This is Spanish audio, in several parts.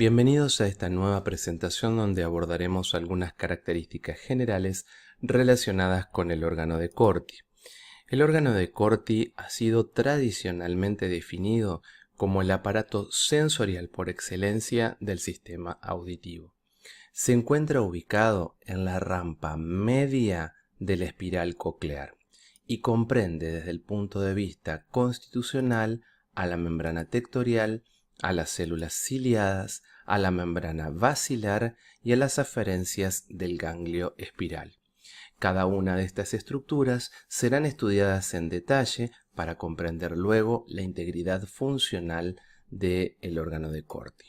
Bienvenidos a esta nueva presentación donde abordaremos algunas características generales relacionadas con el órgano de Corti. El órgano de Corti ha sido tradicionalmente definido como el aparato sensorial por excelencia del sistema auditivo. Se encuentra ubicado en la rampa media de la espiral coclear y comprende desde el punto de vista constitucional a la membrana tectorial, a las células ciliadas, a la membrana basilar y a las aferencias del ganglio espiral. Cada una de estas estructuras serán estudiadas en detalle para comprender luego la integridad funcional del órgano de Corti.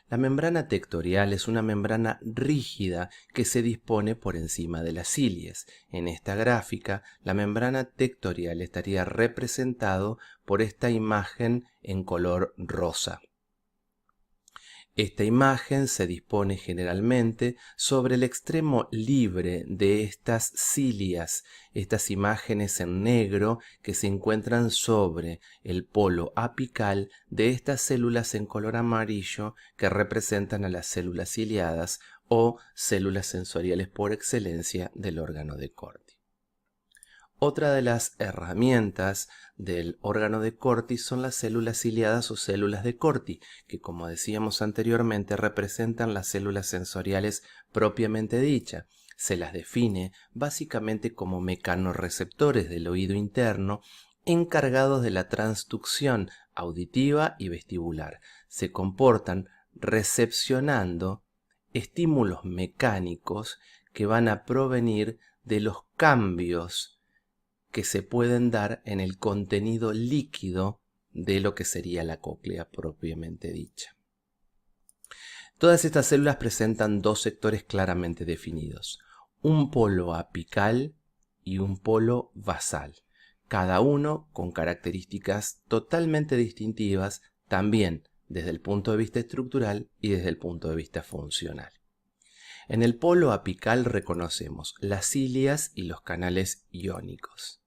La membrana tectorial es una membrana rígida que se dispone por encima de las cilias. En esta gráfica, la membrana tectorial estaría representado por esta imagen en color rosa. Esta imagen se dispone generalmente sobre el extremo libre de estas cilias, estas imágenes en negro que se encuentran sobre el polo apical de estas células en color amarillo que representan a las células ciliadas o células sensoriales por excelencia del órgano de Corti. Otra de las herramientas del órgano de Corti son las células ciliadas o células de Corti, que como decíamos anteriormente representan las células sensoriales propiamente dichas. Se las define básicamente como mecanorreceptores del oído interno encargados de la transducción auditiva y vestibular. Se comportan recepcionando estímulos mecánicos que van a provenir de los cambios que se pueden dar en el contenido líquido de lo que sería la cóclea propiamente dicha. Todas estas células presentan dos sectores claramente definidos, un polo apical y un polo basal, cada uno con características totalmente distintivas también desde el punto de vista estructural y desde el punto de vista funcional. En el polo apical reconocemos las cilias y los canales iónicos.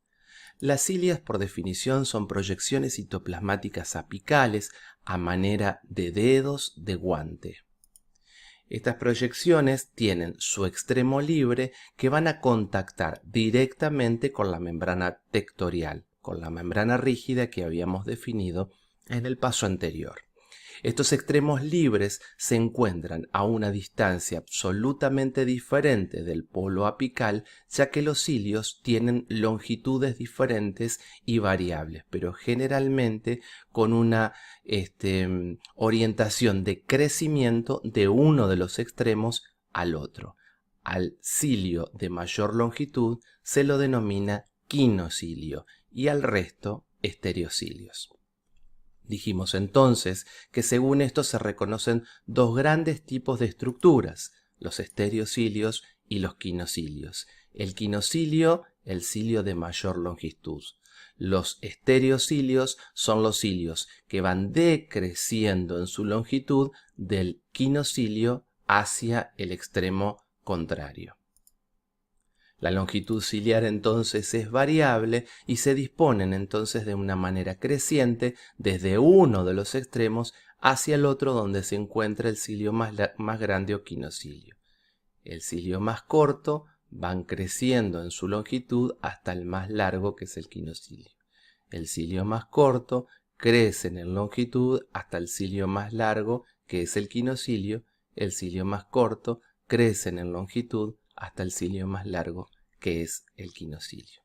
Las cilias, por definición, son proyecciones citoplasmáticas apicales a manera de dedos de guante. Estas proyecciones tienen su extremo libre que van a contactar directamente con la membrana tectorial, con la membrana rígida que habíamos definido en el paso anterior. Estos extremos libres se encuentran a una distancia absolutamente diferente del polo apical, ya que los cilios tienen longitudes diferentes y variables, pero generalmente con una orientación de crecimiento de uno de los extremos al otro. Al cilio de mayor longitud se lo denomina quinocilio y al resto estereocilios. Dijimos entonces que según esto se reconocen dos grandes tipos de estructuras, los estereocilios y los quinocilios. El quinocilio, el cilio de mayor longitud. Los estereocilios son los cilios que van decreciendo en su longitud del quinocilio hacia el extremo contrario. La longitud ciliar entonces es variable y se disponen entonces de una manera creciente desde uno de los extremos hacia el otro donde se encuentra el cilio más grande o quinocilio. El cilio más corto van creciendo en su longitud hasta el más largo que es el quinocilio. El cilio más corto crece en longitud hasta el cilio más largo que es el quinocilio. El cilio más corto crece en longitud hasta el cilio más largo, que es el quinocilio.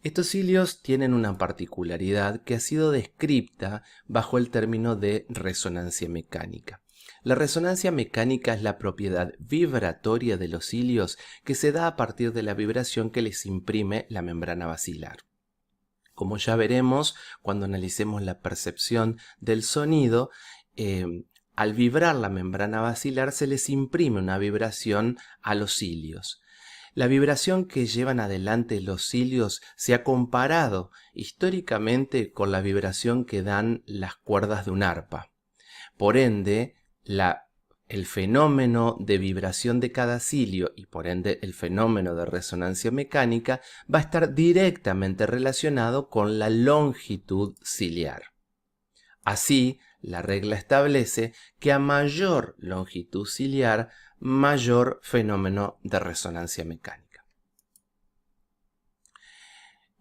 Estos cilios tienen una particularidad que ha sido descrita bajo el término de resonancia mecánica. La resonancia mecánica es la propiedad vibratoria de los cilios que se da a partir de la vibración que les imprime la membrana basilar. Como ya veremos cuando analicemos la percepción del sonido, al vibrar la membrana basilar se les imprime una vibración a los cilios. La vibración que llevan adelante los cilios se ha comparado históricamente con la vibración que dan las cuerdas de un arpa. Por ende, el fenómeno de vibración de cada cilio y por ende el fenómeno de resonancia mecánica va a estar directamente relacionado con la longitud ciliar. Así, la regla establece que a mayor longitud ciliar, mayor fenómeno de resonancia mecánica.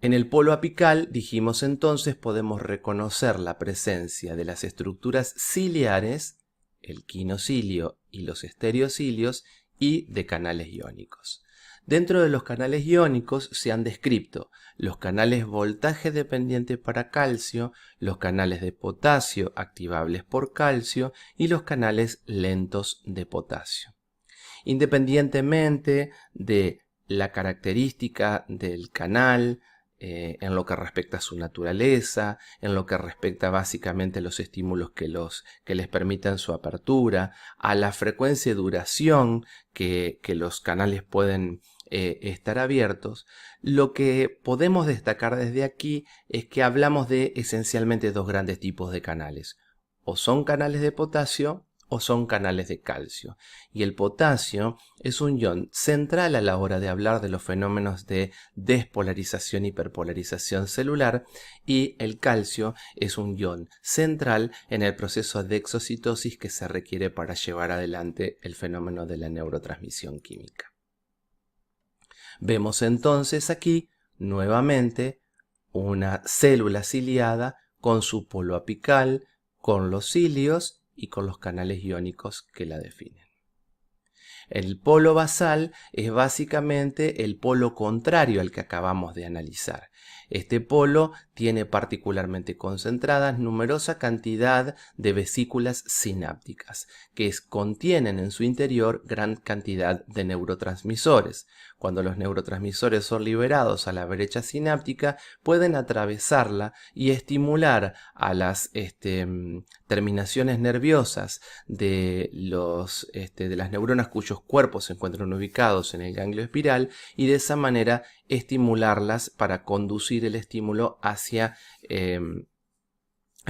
En el polo apical, dijimos entonces, podemos reconocer la presencia de las estructuras ciliares, el quinocilio y los estereocilios, y de canales iónicos. Dentro de los canales iónicos se han descrito los canales voltaje dependiente para calcio, los canales de potasio activables por calcio y los canales lentos de potasio. Independientemente de la característica del canal, en lo que respecta a su naturaleza, en lo que respecta básicamente a los estímulos que les permitan su apertura, a la frecuencia y duración que los canales pueden estar abiertos, lo que podemos destacar desde aquí es que hablamos de esencialmente dos grandes tipos de canales. O son canales de potasio o son canales de calcio. Y el potasio es un ion central a la hora de hablar de los fenómenos de despolarización y hiperpolarización celular, y el calcio es un ion central en el proceso de exocitosis que se requiere para llevar adelante el fenómeno de la neurotransmisión química. Vemos entonces aquí nuevamente una célula ciliada con su polo apical, con los cilios y con los canales iónicos que la definen. El polo basal es básicamente el polo contrario al que acabamos de analizar. Este polo tiene particularmente concentradas numerosa cantidad de vesículas sinápticas, que contienen en su interior gran cantidad de neurotransmisores. Cuando los neurotransmisores son liberados a la brecha sináptica, pueden atravesarla y estimular a las terminaciones nerviosas de las neuronas cuyos cuerpos se encuentran ubicados en el ganglio espiral, y de esa manera estimularlas para conducir el estímulo hacia el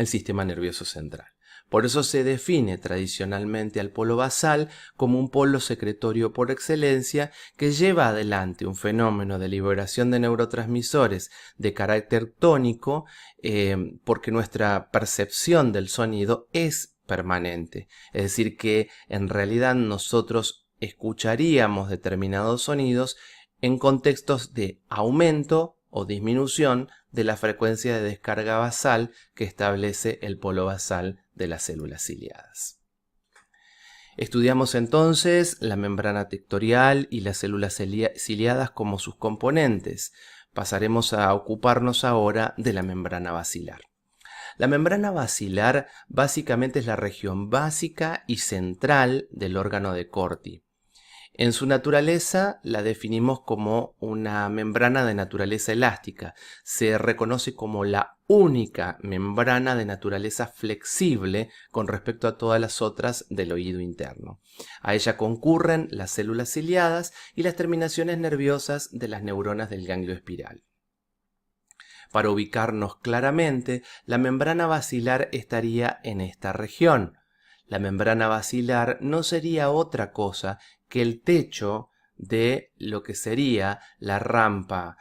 sistema nervioso central. Por eso se define tradicionalmente al polo basal como un polo secretorio por excelencia que lleva adelante un fenómeno de liberación de neurotransmisores de carácter tónico, porque nuestra percepción del sonido es permanente. Es decir, que en realidad nosotros escucharíamos determinados sonidos en contextos de aumento o disminución de la frecuencia de descarga basal que establece el polo basal de las células ciliadas. Estudiamos entonces la membrana tectorial y las células ciliadas como sus componentes. Pasaremos a ocuparnos ahora de la membrana basilar. La membrana basilar básicamente es la región básica y central del órgano de Corti. En su naturaleza la definimos como una membrana de naturaleza elástica. Se reconoce como la única membrana de naturaleza flexible con respecto a todas las otras del oído interno. A ella concurren las células ciliadas y las terminaciones nerviosas de las neuronas del ganglio espiral. Para ubicarnos claramente, la membrana basilar estaría en esta región. La membrana basilar no sería otra cosa que el techo de lo que sería la rampa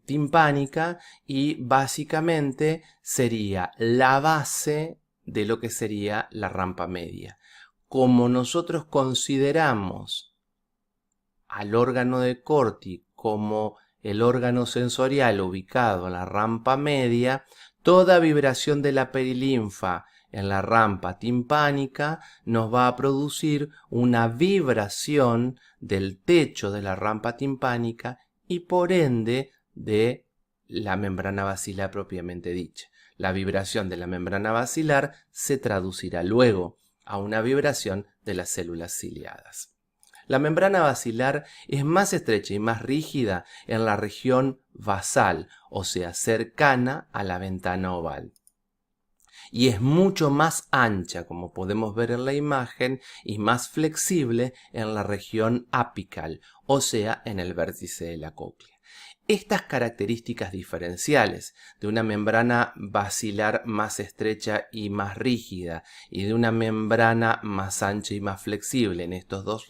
timpánica, y básicamente sería la base de lo que sería la rampa media. Como nosotros consideramos al órgano de Corti como el órgano sensorial ubicado en la rampa media, toda vibración de la perilinfa en la rampa timpánica nos va a producir una vibración del techo de la rampa timpánica y por ende de la membrana basilar propiamente dicha. La vibración de la membrana basilar se traducirá luego a una vibración de las células ciliadas. La membrana basilar es más estrecha y más rígida en la región basal, o sea, cercana a la ventana oval. Y es mucho más ancha, como podemos ver en la imagen, y más flexible en la región apical, o sea, en el vértice de la cóclea. Estas características diferenciales de una membrana basilar más estrecha y más rígida y de una membrana más ancha y más flexible en estas dos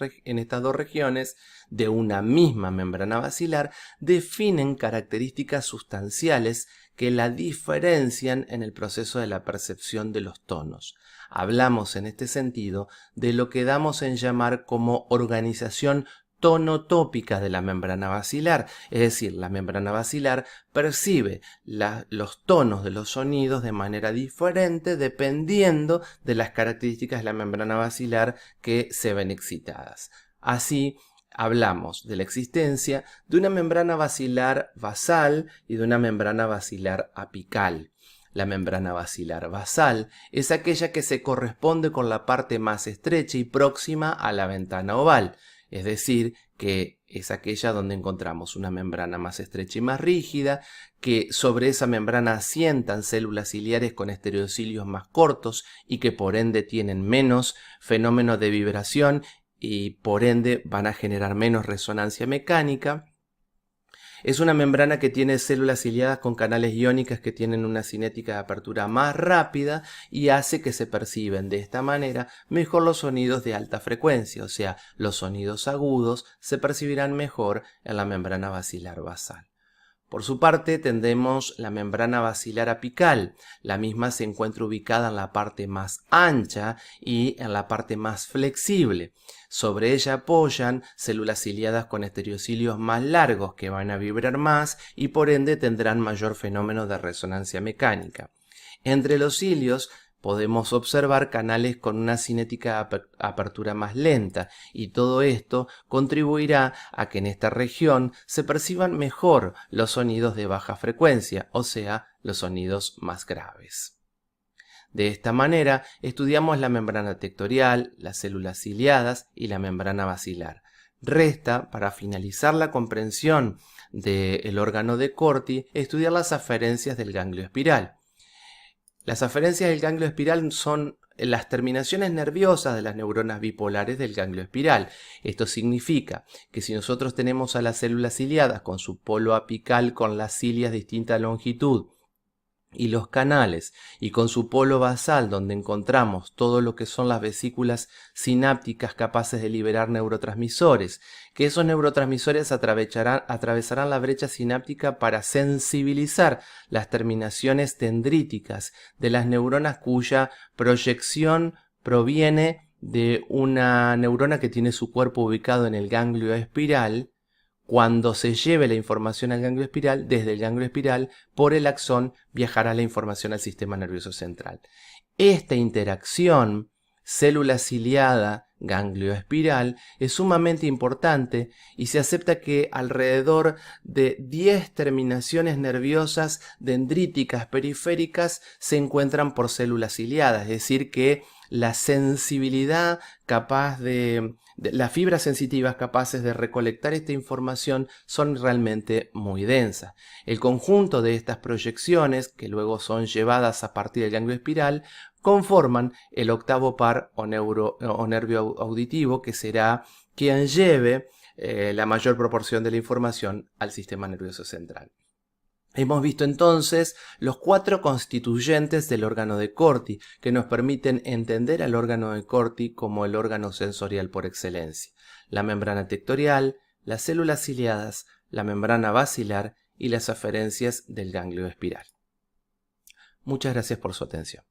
regiones de una misma membrana basilar definen características sustanciales que la diferencian en el proceso de la percepción de los tonos. Hablamos en este sentido de lo que damos en llamar como organización tonotópica de la membrana basilar, es decir, la membrana basilar percibe los tonos de los sonidos de manera diferente dependiendo de las características de la membrana basilar que se ven excitadas. Así, hablamos de la existencia de una membrana basilar basal y de una membrana basilar apical. La membrana basilar basal es aquella que se corresponde con la parte más estrecha y próxima a la ventana oval, es decir, que es aquella donde encontramos una membrana más estrecha y más rígida, que sobre esa membrana asientan células ciliares con estereocilios más cortos y que por ende tienen menos fenómeno de vibración y por ende van a generar menos resonancia mecánica. Es una membrana que tiene células ciliadas con canales iónicas que tienen una cinética de apertura más rápida y hace que se perciben de esta manera mejor los sonidos de alta frecuencia, o sea, los sonidos agudos se percibirán mejor en la membrana basilar basal. Por su parte, tendremos la membrana basilar apical. La misma se encuentra ubicada en la parte más ancha y en la parte más flexible. Sobre ella apoyan células ciliadas con estereocilios más largos que van a vibrar más y por ende tendrán mayor fenómeno de resonancia mecánica. Entre los cilios podemos observar canales con una cinética de apertura más lenta y todo esto contribuirá a que en esta región se perciban mejor los sonidos de baja frecuencia, o sea, los sonidos más graves. De esta manera estudiamos la membrana tectorial, las células ciliadas y la membrana basilar. Resta, para finalizar la comprensión del órgano de Corti, estudiar las aferencias del ganglio espiral. Las aferencias del ganglio espiral son las terminaciones nerviosas de las neuronas bipolares del ganglio espiral. Esto significa que si nosotros tenemos a las células ciliadas con su polo apical con las cilias de distinta longitud y los canales y con su polo basal donde encontramos todo lo que son las vesículas sinápticas capaces de liberar neurotransmisores, que esos neurotransmisores atravesarán la brecha sináptica para sensibilizar las terminaciones dendríticas de las neuronas cuya proyección proviene de una neurona que tiene su cuerpo ubicado en el ganglio espiral. Cuando se lleve la información al ganglio espiral, desde el ganglio espiral, por el axón, viajará la información al sistema nervioso central. Esta interacción célula ciliada, ganglio espiral, es sumamente importante y se acepta que alrededor de 10 terminaciones nerviosas dendríticas periféricas se encuentran por células ciliadas, es decir que la sensibilidad capaz las fibras sensitivas capaces de recolectar esta información son realmente muy densas. El conjunto de estas proyecciones, que luego son llevadas a partir del ganglio espiral, conforman el octavo par o nervio auditivo, que será quien lleve la mayor proporción de la información al sistema nervioso central. Hemos visto entonces los 4 constituyentes del órgano de Corti, que nos permiten entender al órgano de Corti como el órgano sensorial por excelencia: la membrana tectorial, las células ciliadas, la membrana basilar y las aferencias del ganglio espiral. Muchas gracias por su atención.